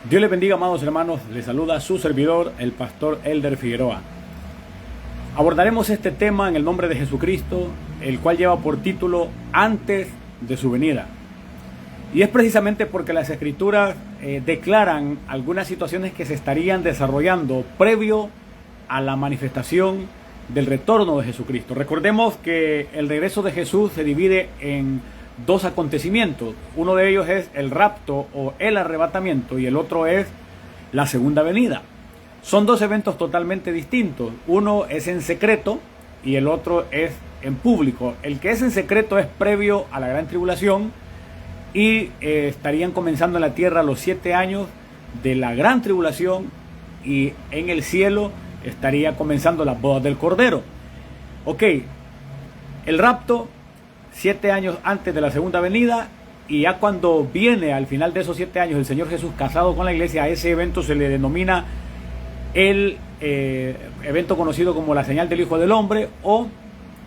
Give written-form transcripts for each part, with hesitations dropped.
Dios les bendiga, amados hermanos. Les saluda su servidor, el pastor Elder Figueroa. Abordaremos este tema en el nombre de Jesucristo, el cual lleva por título Antes de su venida. Y es precisamente porque las Escrituras declaran algunas situaciones que se estarían desarrollando previo a la manifestación del retorno de Jesucristo. Recordemos que el regreso de Jesús se divide en dos acontecimientos. Uno de ellos es el rapto o el arrebatamiento y el otro es la segunda venida. Son dos eventos totalmente distintos. Uno es en secreto y el otro es en público. El que es en secreto es previo a la gran tribulación y estarían comenzando en la tierra los 7 años de la gran tribulación, y en el cielo estaría comenzando las bodas del Cordero. Ok, el rapto 7 años antes de la segunda venida, y ya cuando viene al final de esos 7 años el Señor Jesús casado con la iglesia, a ese evento se le denomina el evento conocido como la señal del Hijo del Hombre o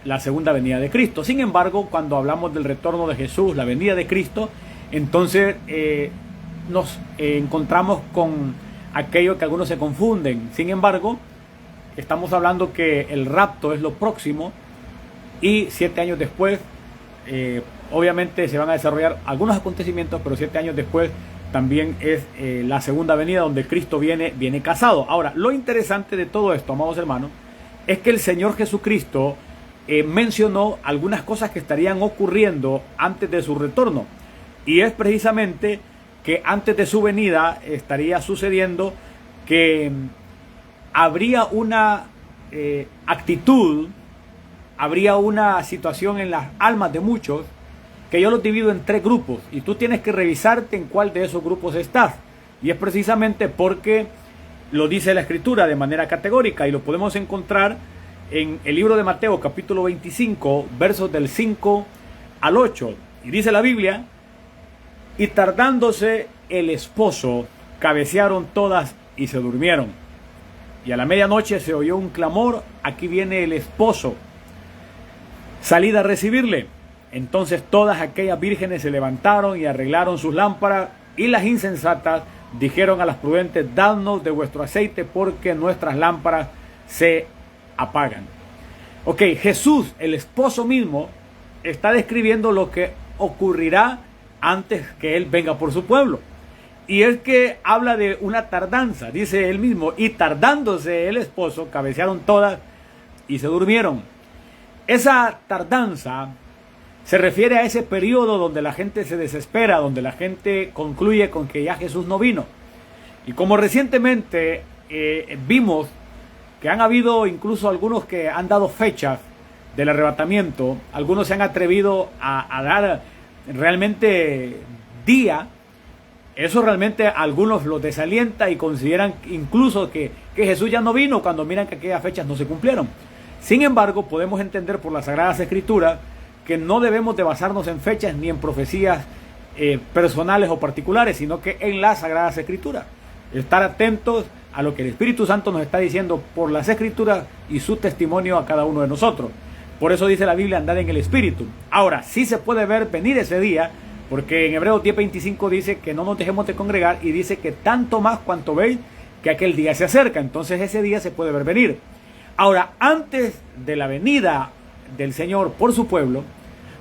la segunda venida de Cristo. Sin embargo, cuando hablamos del retorno de Jesús, la venida de Cristo, entonces nos encontramos con aquello que algunos se confunden. Sin embargo, estamos hablando que el rapto es lo próximo y 7 años después obviamente se van a desarrollar algunos acontecimientos, pero 7 años después también es la segunda venida donde Cristo viene casado. Ahora, lo interesante de todo esto, amados hermanos, es que el Señor Jesucristo mencionó algunas cosas que estarían ocurriendo antes de su retorno, y es precisamente que antes de su venida estaría sucediendo que habría una actitud, habría una situación en las almas de muchos, que yo los divido en 3 grupos, y tú tienes que revisarte en cuál de esos grupos estás. Y es precisamente porque lo dice la Escritura de manera categórica, y lo podemos encontrar en el libro de Mateo capítulo 25, versos del 5 al 8. Y dice la Biblia: y tardándose el esposo, cabecearon todas y se durmieron. Y a la medianoche se oyó un clamor: aquí viene el esposo, salid a recibirle. Entonces todas aquellas vírgenes se levantaron y arreglaron sus lámparas, y las insensatas dijeron a las prudentes: dadnos de vuestro aceite, porque nuestras lámparas se apagan. Ok, Jesús, el esposo mismo, está describiendo lo que ocurrirá antes que Él venga por su pueblo. Y es que habla de una tardanza, dice él mismo: y tardándose el esposo, cabecearon todas y se durmieron. Esa tardanza se refiere a ese periodo donde la gente se desespera, donde la gente concluye con que ya Jesús no vino. Y como recientemente vimos que han habido incluso algunos que han dado fechas del arrebatamiento, algunos se han atrevido a dar realmente día. Eso realmente a algunos los desalienta y consideran incluso que Jesús ya no vino, cuando miran que aquellas fechas no se cumplieron. Sin embargo, podemos entender por las Sagradas Escrituras que no debemos de basarnos en fechas ni en profecías personales o particulares, sino que en las Sagradas Escrituras. Estar atentos a lo que el Espíritu Santo nos está diciendo por las Escrituras y su testimonio a cada uno de nosotros. Por eso dice la Biblia: andad en el Espíritu. Ahora, sí se puede ver venir ese día, porque en Hebreos 10:25 dice que no nos dejemos de congregar, y dice que tanto más cuanto veis que aquel día se acerca. Entonces ese día se puede ver venir. Ahora, antes de la venida del Señor por su pueblo,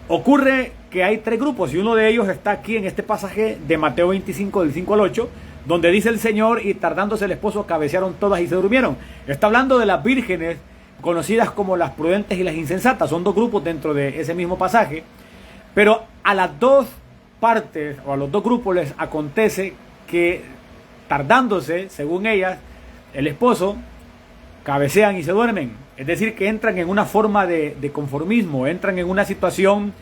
ocurre que hay 3 grupos, y uno de ellos está aquí en este pasaje de Mateo 25 del 5 al 8, donde dice el Señor: y tardándose el esposo, cabecearon todas y se durmieron. Está hablando de las vírgenes conocidas como las prudentes y las insensatas. Son 2 grupos dentro de ese mismo pasaje, pero a las 2 partes o a los 2 grupos les acontece que, tardándose, según ellas, el esposo, cabecean y se duermen. Es decir, que entran en una forma de conformismo, entran en una situación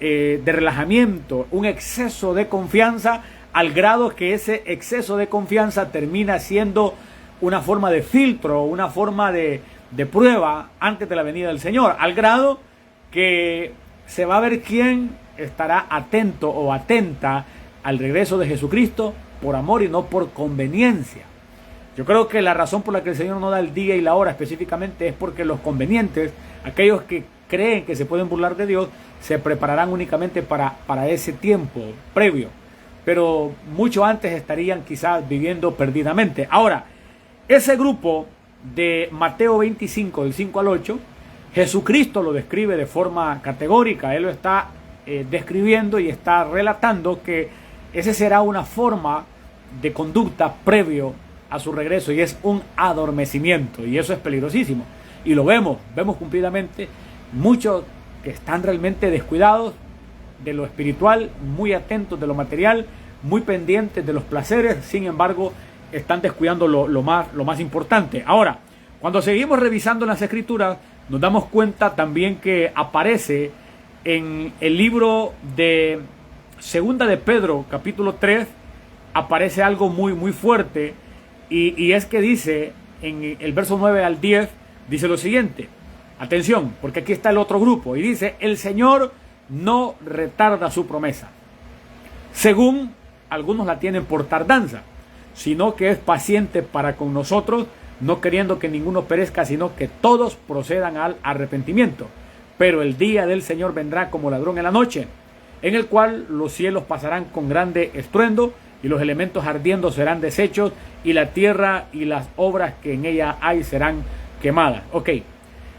de relajamiento, un exceso de confianza, al grado que ese exceso de confianza termina siendo una forma de filtro, una forma de prueba antes de la venida del Señor, al grado que se va a ver quién estará atento o atenta al regreso de Jesucristo por amor y no por conveniencia. Yo creo que la razón por la que el Señor no da el día y la hora específicamente es porque los convenientes, aquellos que creen que se pueden burlar de Dios, se prepararán únicamente para ese tiempo previo. pero mucho antes estarían quizás viviendo perdidamente. Ahora, ese grupo de Mateo 25, del 5 al 8, Jesucristo lo describe de forma categórica. Él lo está describiendo y está relatando que ese será una forma de conducta previo a su regreso, y es un adormecimiento, y eso es peligrosísimo. Y lo vemos cumplidamente, muchos que están realmente descuidados de lo espiritual, muy atentos de lo material, muy pendientes de los placeres, sin embargo están descuidando lo más importante. Ahora, cuando seguimos revisando las escrituras, nos damos cuenta también que aparece en el libro de Segunda de Pedro, capítulo 3, aparece algo muy fuerte, y es que dice, en el verso 9 al 10, dice lo siguiente. Atención, porque aquí está el otro grupo, y dice: el Señor no retarda su promesa, según algunos la tienen por tardanza, sino que es paciente para con nosotros, no queriendo que ninguno perezca, sino que todos procedan al arrepentimiento. Pero el día del Señor vendrá como ladrón en la noche, en el cual los cielos pasarán con grande estruendo, y los elementos ardiendo serán deshechos, y la tierra y las obras que en ella hay serán quemadas. Ok,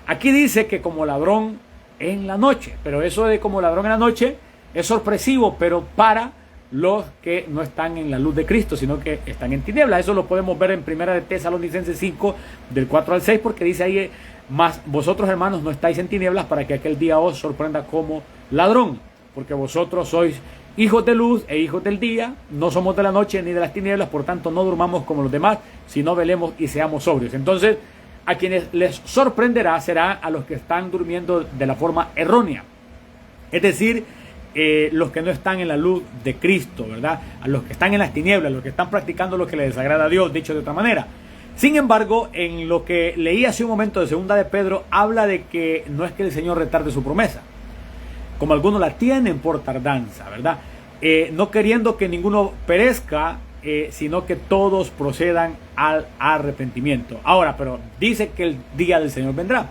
aquí dice que como ladrón en la noche, pero eso de como ladrón en la noche es sorpresivo, pero para los que no están en la luz de Cristo, sino que están en tinieblas. Eso lo podemos ver en Primera de Tesalonicenses 5, del 4 al 6, porque dice ahí: mas vosotros, hermanos, no estáis en tinieblas, para que aquel día os sorprenda como ladrón, porque vosotros sois hijos de luz e hijos del día, no somos de la noche ni de las tinieblas, por tanto no durmamos como los demás, sino velemos y seamos sobrios. Entonces, a quienes les sorprenderá será a los que están durmiendo de la forma errónea, es decir, los que no están en la luz de Cristo, ¿verdad? A los que están en las tinieblas, los que están practicando lo que les desagrada a Dios, dicho de otra manera. Sin embargo, en lo que leí hace un momento de Segunda de Pedro, habla de que no es que el Señor retarde su promesa, como algunos la tienen por tardanza, ¿verdad? No queriendo que ninguno perezca, sino que todos procedan al arrepentimiento. Ahora, pero dice que el día del Señor vendrá.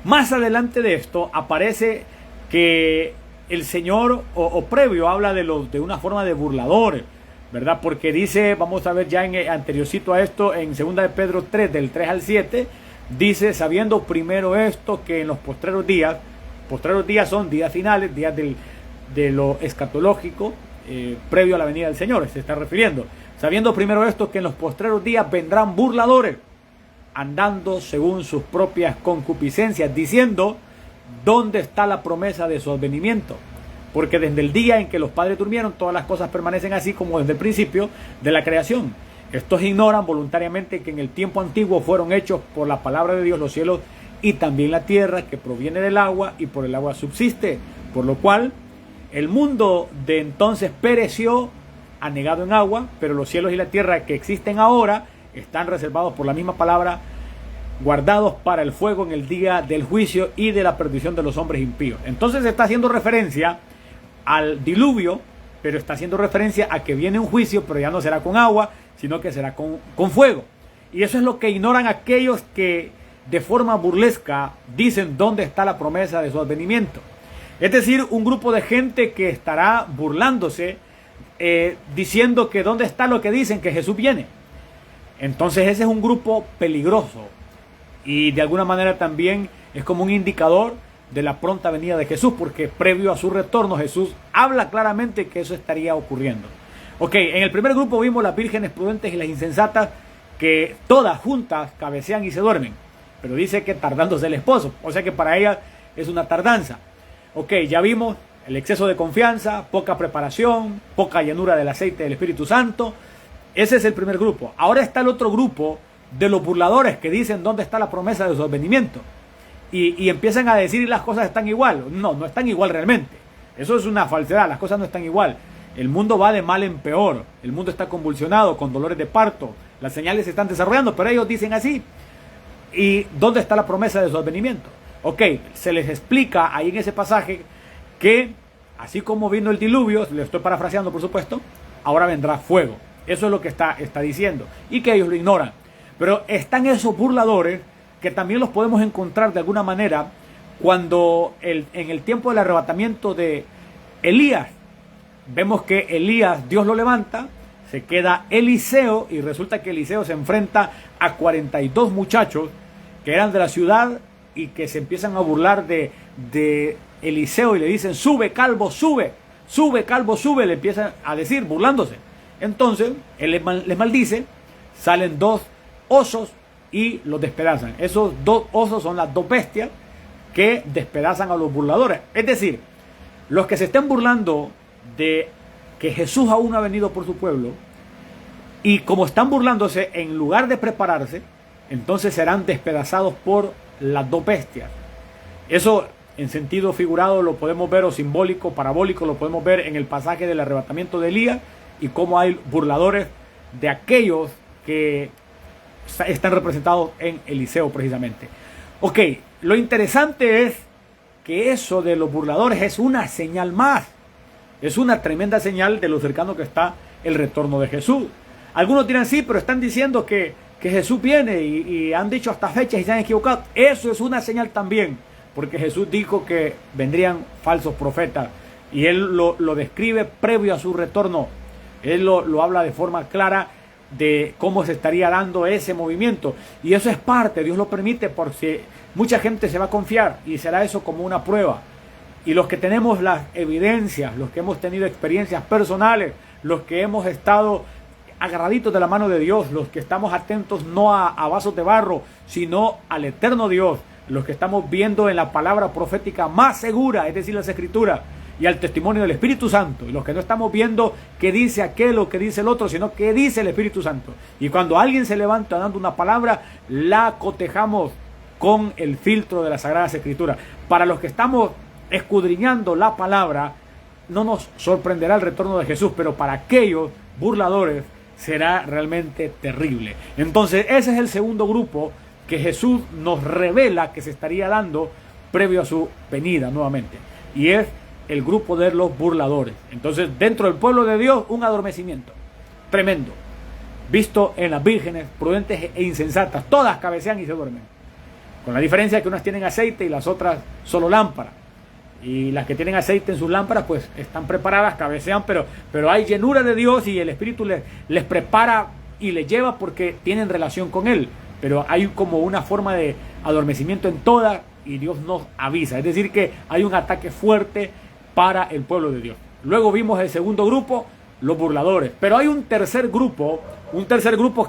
Más adelante de esto aparece que el Señor, o previo, habla de una forma de burladores, ¿verdad? Porque dice, vamos a ver ya en anteriorcito a esto, en 2 de Pedro 3, del 3 al 7, dice: sabiendo primero esto, que en los postreros días son días finales, días de lo escatológico, previo a la venida del Señor, se está refiriendo. Sabiendo primero esto, que en los postreros días vendrán burladores, andando según sus propias concupiscencias, diciendo: ¿dónde está la promesa de su advenimiento? Porque desde el día en que los padres durmieron, todas las cosas permanecen así como desde el principio de la creación. Estos ignoran voluntariamente que en el tiempo antiguo fueron hechos por la palabra de Dios los cielos y también la tierra, que proviene del agua y por el agua subsiste, por lo cual el mundo de entonces pereció anegado en agua, pero los cielos y la tierra que existen ahora están reservados por la misma palabra, guardados para el fuego en el día del juicio y de la perdición de los hombres impíos. Entonces se está haciendo referencia al diluvio, pero está haciendo referencia a que viene un juicio, pero ya no será con agua, sino que será con fuego. Y eso es lo que ignoran aquellos que de forma burlesca dicen: ¿dónde está la promesa de su advenimiento? Es decir, un grupo de gente que estará burlándose, diciendo que dónde está lo que dicen, que Jesús viene. Entonces ese es un grupo peligroso, y de alguna manera también es como un indicador de la pronta venida de Jesús, porque previo a su retorno Jesús habla claramente que eso estaría ocurriendo. Ok, en el primer grupo vimos las vírgenes prudentes y las insensatas, que todas juntas cabecean y se duermen, pero dice que tardándose el esposo, o sea que para ellas es una tardanza. Ok, ya vimos el exceso de confianza, poca preparación, poca llenura del aceite del Espíritu Santo. Ese es el primer grupo. Ahora está el otro grupo de los burladores, que dicen: ¿dónde está la promesa de su advenimiento? Y empiezan a decir: las cosas están igual. No están igual realmente. Eso es una falsedad, las cosas no están igual. El mundo va de mal en peor. El mundo está convulsionado, con dolores de parto. Las señales se están desarrollando, pero ellos dicen así. ¿Y dónde está la promesa de su advenimiento? Ok, se les explica ahí en ese pasaje que así como vino el diluvio, le estoy parafraseando por supuesto, ahora vendrá fuego. Eso es lo que está diciendo, y que ellos lo ignoran. Pero están esos burladores que también los podemos encontrar de alguna manera cuando en el tiempo del arrebatamiento de Elías, vemos que Elías, Dios lo levanta, se queda Eliseo y resulta que Eliseo se enfrenta a 42 muchachos que eran de la ciudad y que se empiezan a burlar de Eliseo y le dicen: sube calvo, sube, sube calvo, sube, le empiezan a decir burlándose. Entonces él les maldice, salen 2 osos y los despedazan. Esos 2 osos son las 2 bestias que despedazan a los burladores. Es decir, los que se estén burlando de que Jesús aún no ha venido por su pueblo, y como están burlándose, en lugar de prepararse, entonces serán despedazados por las 2 bestias. Eso en sentido figurado lo podemos ver, o simbólico, parabólico, lo podemos ver en el pasaje del arrebatamiento de Elías, y cómo hay burladores de aquellos que están representados en Eliseo precisamente. Ok, lo interesante es que eso de los burladores es una señal más. Es una tremenda señal de lo cercano que está el retorno de Jesús. Algunos dirán: sí, pero están diciendo que Jesús viene y han dicho hasta fechas y se han equivocado. Eso es una señal también, porque Jesús dijo que vendrían falsos profetas y Él lo describe previo a su retorno. Él lo habla de forma clara de cómo se estaría dando ese movimiento, y eso es parte, Dios lo permite, porque mucha gente se va a confiar y será eso como una prueba. Y los que tenemos las evidencias, los que hemos tenido experiencias personales, los que hemos estado agarraditos de la mano de Dios, los que estamos atentos no a vasos de barro, sino al eterno Dios, los que estamos viendo en la palabra profética más segura, es decir, las Escrituras, y al testimonio del Espíritu Santo, y los que no estamos viendo qué dice aquel o qué dice el otro, sino qué dice el Espíritu Santo. Y cuando alguien se levanta dando una palabra, la cotejamos con el filtro de las Sagradas Escrituras. Para los que estamos escudriñando la palabra, no nos sorprenderá el retorno de Jesús, pero para aquellos burladores será realmente terrible. Entonces ese es el segundo grupo que Jesús nos revela que se estaría dando previo a su venida nuevamente, y es el grupo de los burladores. Entonces, dentro del pueblo de Dios, un adormecimiento tremendo, visto en las vírgenes prudentes e insensatas. Todas cabecean y se duermen, con la diferencia que unas tienen aceite y las otras solo lámpara. Y las que tienen aceite en sus lámparas pues están preparadas, cabecean, pero hay llenura de Dios y el Espíritu les prepara y les lleva porque tienen relación con Él. Pero hay como una forma de adormecimiento en todas, y Dios nos avisa. Es decir, que hay un ataque fuerte para el pueblo de Dios. Luego vimos el segundo grupo, los burladores. Pero hay un tercer grupo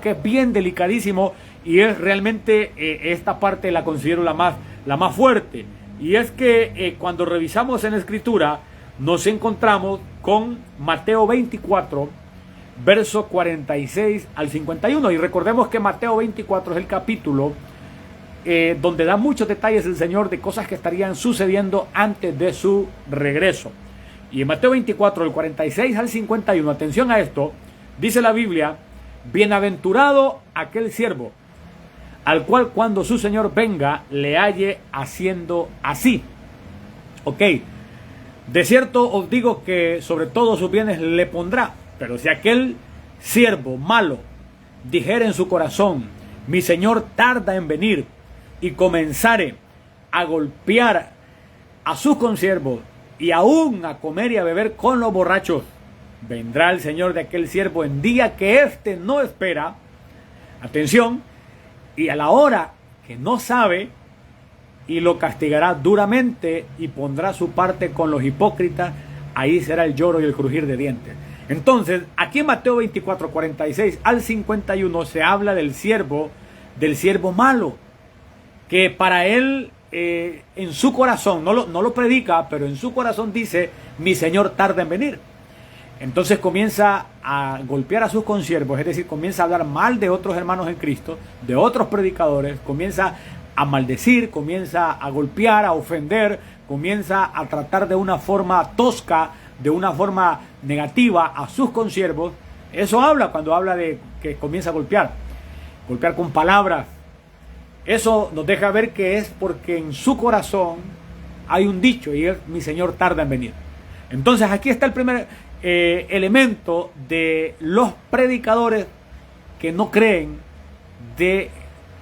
que es bien delicadísimo, y es realmente esta parte la considero la más fuerte. Y es que cuando revisamos en la Escritura nos encontramos con Mateo 24, verso 46 al 51. Y recordemos que Mateo 24 es el capítulo donde da muchos detalles el Señor de cosas que estarían sucediendo antes de su regreso. Y en Mateo 24, del 46 al 51, atención a esto, dice la Biblia: bienaventurado aquel siervo al cual cuando su Señor venga le halle haciendo así. Ok, de cierto os digo que sobre todos sus bienes le pondrá. Pero si aquel siervo malo dijere en su corazón: mi Señor tarda en venir, y comenzare a golpear a sus consiervos y aún a comer y a beber con los borrachos, vendrá el Señor de aquel siervo en día que éste no espera, atención, y a la hora que no sabe, y lo castigará duramente y pondrá su parte con los hipócritas. Ahí será el lloro y el crujir de dientes. Entonces, aquí en Mateo 24, 46 al 51 se habla del siervo malo, que para él en su corazón, no lo predica, pero en su corazón dice: mi Señor tarda en venir. Entonces comienza a golpear a sus consiervos, es decir, comienza a hablar mal de otros hermanos en Cristo, de otros predicadores, comienza a maldecir, comienza a golpear, a ofender, comienza a tratar de una forma tosca, de una forma negativa a sus consiervos. Eso habla cuando habla de que comienza a golpear con palabras. Eso nos deja ver que es porque en su corazón hay un dicho, y es: mi Señor tarda en venir. Entonces aquí está el primer elemento de los predicadores que no creen de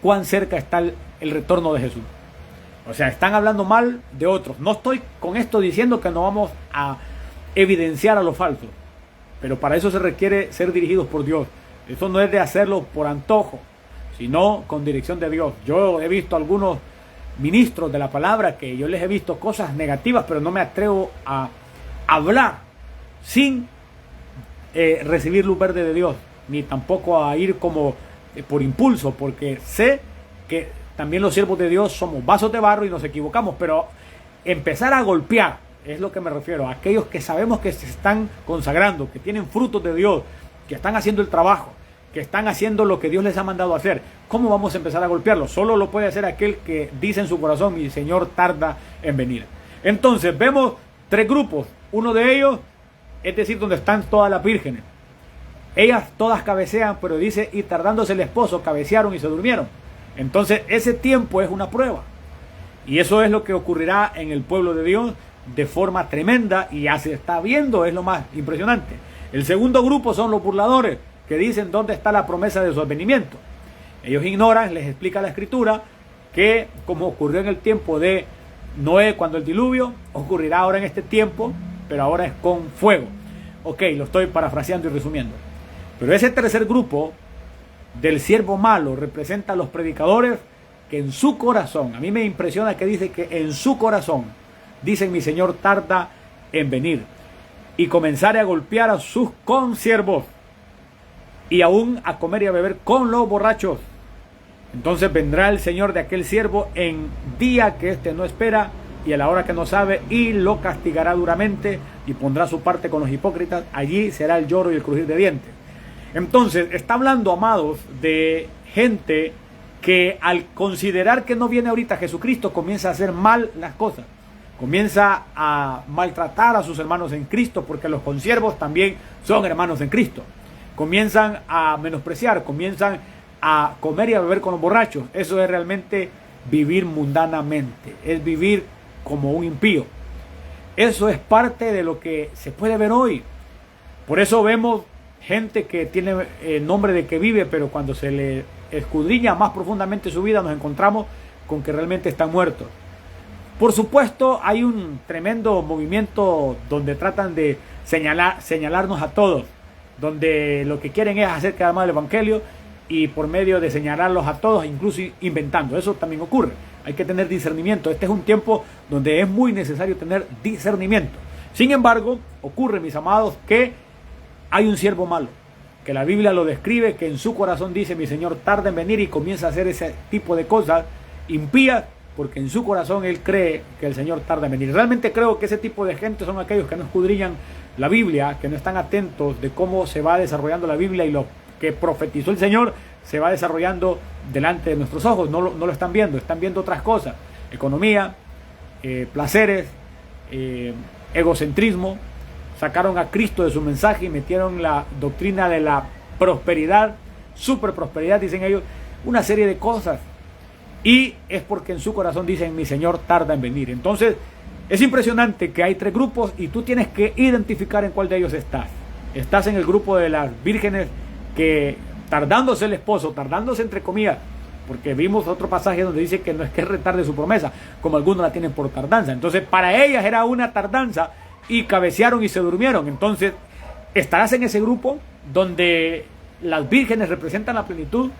cuán cerca está el retorno de Jesús. O sea, están hablando mal de otros. No estoy con esto diciendo que no vamos a evidenciar a lo falso. Pero para eso se requiere ser dirigidos por Dios. Eso no es de hacerlo por antojo, sino con dirección de Dios. Yo he visto algunos ministros de la palabra que yo les he visto cosas negativas, pero no me atrevo a hablar sin recibir luz verde de Dios, ni tampoco a ir como por impulso, porque sé que también los siervos de Dios somos vasos de barro y nos equivocamos, pero empezar a golpear, es lo que me refiero, a aquellos que sabemos que se están consagrando, que tienen frutos de Dios, que están haciendo el trabajo, que están haciendo lo que Dios les ha mandado a hacer. ¿Cómo vamos a empezar a golpearlos? Solo lo puede hacer aquel que dice en su corazón: mi Señor tarda en venir. Entonces vemos tres grupos. Uno de ellos, es decir, donde están todas las vírgenes. Ellas todas cabecean, pero dice: y tardándose el esposo, cabecearon y se durmieron. Entonces ese tiempo es una prueba. Y eso es lo que ocurrirá en el pueblo de Dios de forma tremenda, y ya se está viendo, es lo más impresionante. El segundo grupo son los burladores, que dicen dónde está la promesa de su advenimiento. Ellos ignoran, les explica la escritura, que como ocurrió en el tiempo de Noé cuando el diluvio, ocurrirá ahora en este tiempo, pero ahora es con fuego. Ok, lo estoy parafraseando y resumiendo. Pero ese tercer grupo del siervo malo representa a los predicadores que en su corazón, a mí me impresiona que dice que en su corazón, dicen: mi Señor tarda en venir, y comenzaré a golpear a sus consiervos, y aún a comer y a beber con los borrachos. Entonces vendrá el Señor de aquel siervo en día que éste no espera y a la hora que no sabe, y lo castigará duramente y pondrá su parte con los hipócritas. Allí será el lloro y el crujir de dientes. Entonces está hablando, amados, de gente que al considerar que no viene ahorita Jesucristo, comienza a hacer mal las cosas. Comienza a maltratar a sus hermanos en Cristo, porque los consiervos también son hermanos en Cristo. Comienzan a menospreciar, comienzan a comer y a beber con los borrachos. Eso es realmente vivir mundanamente, es vivir como un impío. Eso es parte de lo que se puede ver hoy. Por eso vemos gente que tiene nombre de que vive, pero cuando se le escudriña más profundamente su vida, nos encontramos con que realmente están muertos. Por supuesto, hay un tremendo movimiento donde tratan de señalarnos a todos, donde lo que quieren es hacer quedar mal el evangelio, y por medio de señalarlos a todos, incluso inventando. Eso también ocurre. Hay que tener discernimiento. Este es un tiempo donde es muy necesario tener discernimiento. Sin embargo, ocurre, mis amados, que hay un siervo malo, que la Biblia lo describe, que en su corazón dice: mi Señor tarda en venir, y comienza a hacer ese tipo de cosas impías, porque en su corazón él cree que el Señor tarda en venir. Realmente creo que ese tipo de gente son aquellos que no escudriñan la Biblia, que no están atentos de cómo se va desarrollando la Biblia, y lo que profetizó el Señor se va desarrollando delante de nuestros ojos. No lo están viendo, están viendo otras cosas: economía, placeres, egocentrismo. Sacaron a Cristo de su mensaje y metieron la doctrina de la prosperidad, super prosperidad, dicen ellos, una serie de cosas. Y es porque en su corazón dicen: mi Señor tarda en venir. Entonces es impresionante que hay tres grupos, y tú tienes que identificar en cuál de ellos estás. Estás en el grupo de las vírgenes que, tardándose el esposo, tardándose entre comillas, porque vimos otro pasaje donde dice que no es que retarde su promesa, como algunos la tienen por tardanza. Entonces para ellas era una tardanza, y cabecearon y se durmieron. Entonces estarás en ese grupo donde las vírgenes representan la plenitud,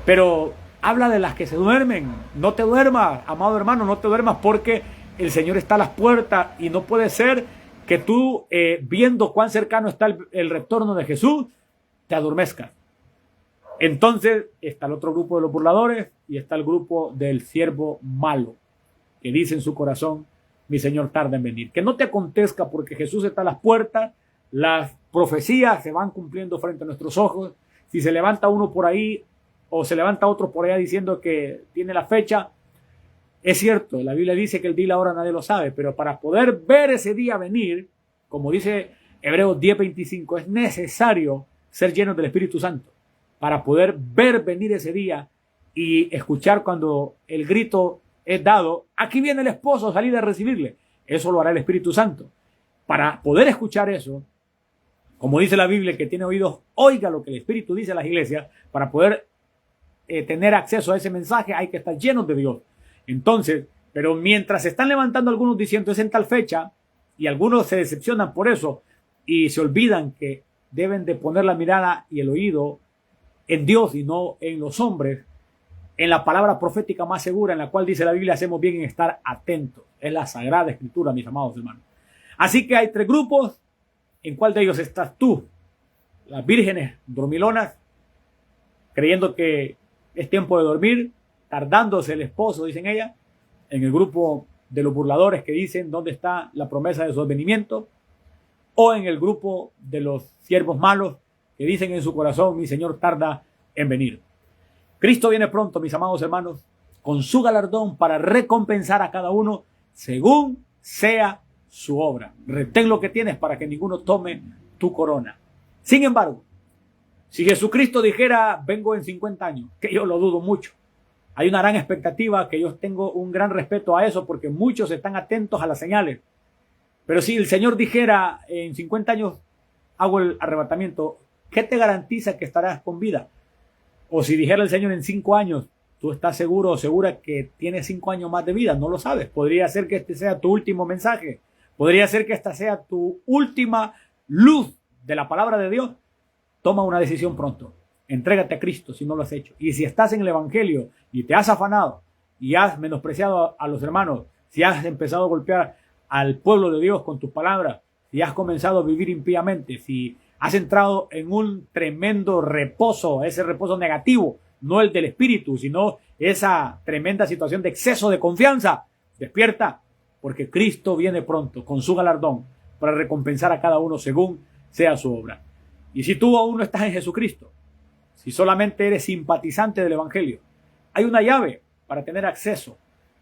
pero habla de las que se duermen. No te duermas, amado hermano, no te duermas, porque el Señor está a las puertas, y no puede ser que tú, viendo cuán cercano está el retorno de Jesús, te adormezcas. Entonces está el otro grupo de los burladores, y está el grupo del siervo malo, que dice en su corazón: mi Señor tarda en venir. Que no te acontezca, porque Jesús está a las puertas. Las profecías se van cumpliendo frente a nuestros ojos. Si se levanta uno por ahí, o se levanta otro por allá diciendo que tiene la fecha, es cierto, la Biblia dice que el día y la hora nadie lo sabe, pero para poder ver ese día venir, como dice Hebreos 10:25, es necesario ser llenos del Espíritu Santo para poder ver venir ese día y escuchar cuando el grito es dado: aquí viene el esposo, salir a recibirle. Eso lo hará el Espíritu Santo. Para poder escuchar eso, como dice la Biblia, que tiene oídos, oiga lo que el Espíritu dice a las iglesias. Para poder tener acceso a ese mensaje, hay que estar llenos de Dios. Entonces, pero mientras se están levantando algunos diciendo: es en tal fecha, Y algunos se decepcionan por eso y se olvidan que deben de poner la mirada y el oído en Dios y no en los hombres, en la palabra profética más segura, en la cual dice la Biblia, hacemos bien en estar atentos. Es la Sagrada Escritura, mis amados hermanos. Así que hay 3 grupos. ¿En cuál de ellos estás tú? Las vírgenes dormilonas, creyendo que es tiempo de dormir, tardándose el esposo, dicen ellas. En el grupo de los burladores que dicen dónde está la promesa de su advenimiento. O en el grupo de los siervos malos que dicen en su corazón, mi Señor tarda en venir. Cristo viene pronto, mis amados hermanos, con su galardón para recompensar a cada uno según sea su obra. Retén lo que tienes para que ninguno tome tu corona. Sin embargo, si Jesucristo dijera, vengo en 50 años, que yo lo dudo mucho, hay una gran expectativa, que yo tengo un gran respeto a eso, porque muchos están atentos a las señales. Pero si el Señor dijera, en 50 años hago el arrebatamiento, ¿qué te garantiza que estarás con vida? O si dijera el Señor en 5 años, ¿tú estás seguro o segura que tienes 5 años más de vida? No lo sabes. Podría ser que este sea tu último mensaje. Podría ser que esta sea tu última luz de la palabra de Dios. Toma una decisión pronto. Entrégate a Cristo si no lo has hecho. Y si estás en el Evangelio y te has afanado y has menospreciado a los hermanos, si has empezado a golpear al pueblo de Dios con tus palabras, si has comenzado a vivir impíamente, si has entrado en un tremendo reposo, ese reposo negativo, no el del espíritu, sino esa tremenda situación de exceso de confianza, despierta, porque Cristo viene pronto con su galardón para recompensar a cada uno según sea su obra. Y si tú aún no estás en Jesucristo, si solamente eres simpatizante del Evangelio, hay una llave para tener acceso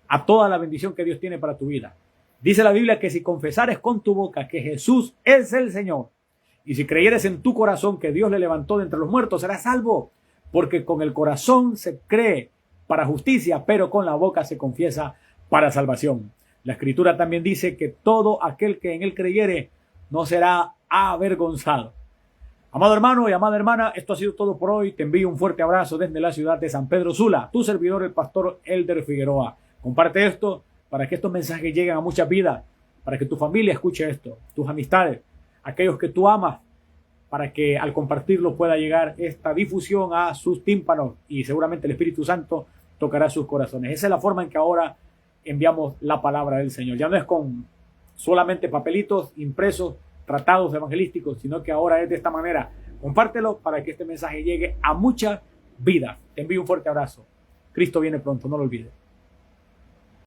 a toda la bendición que Dios tiene para tu vida. Dice la Biblia que si confesares con tu boca que Jesús es el Señor, y si creyeres en tu corazón que Dios le levantó de entre los muertos, serás salvo, porque con el corazón se cree para justicia, pero con la boca se confiesa para salvación. La Escritura también dice que todo aquel que en él creyere no será avergonzado. Amado hermano y amada hermana, esto ha sido todo por hoy. Te envío un fuerte abrazo desde la ciudad de San Pedro Sula. Tu servidor, el pastor Elder Figueroa. Comparte esto para que estos mensajes lleguen a muchas vidas, para que tu familia escuche esto, tus amistades, aquellos que tú amas, para que al compartirlo pueda llegar esta difusión a sus tímpanos y seguramente el Espíritu Santo tocará sus corazones. Esa es la forma en que ahora enviamos la palabra del Señor. Ya no es con solamente papelitos impresos, tratados evangelísticos, sino que ahora es de esta manera. Compártelo para que este mensaje llegue a muchas vidas. Te envío un fuerte abrazo. Cristo viene pronto, no lo olvides.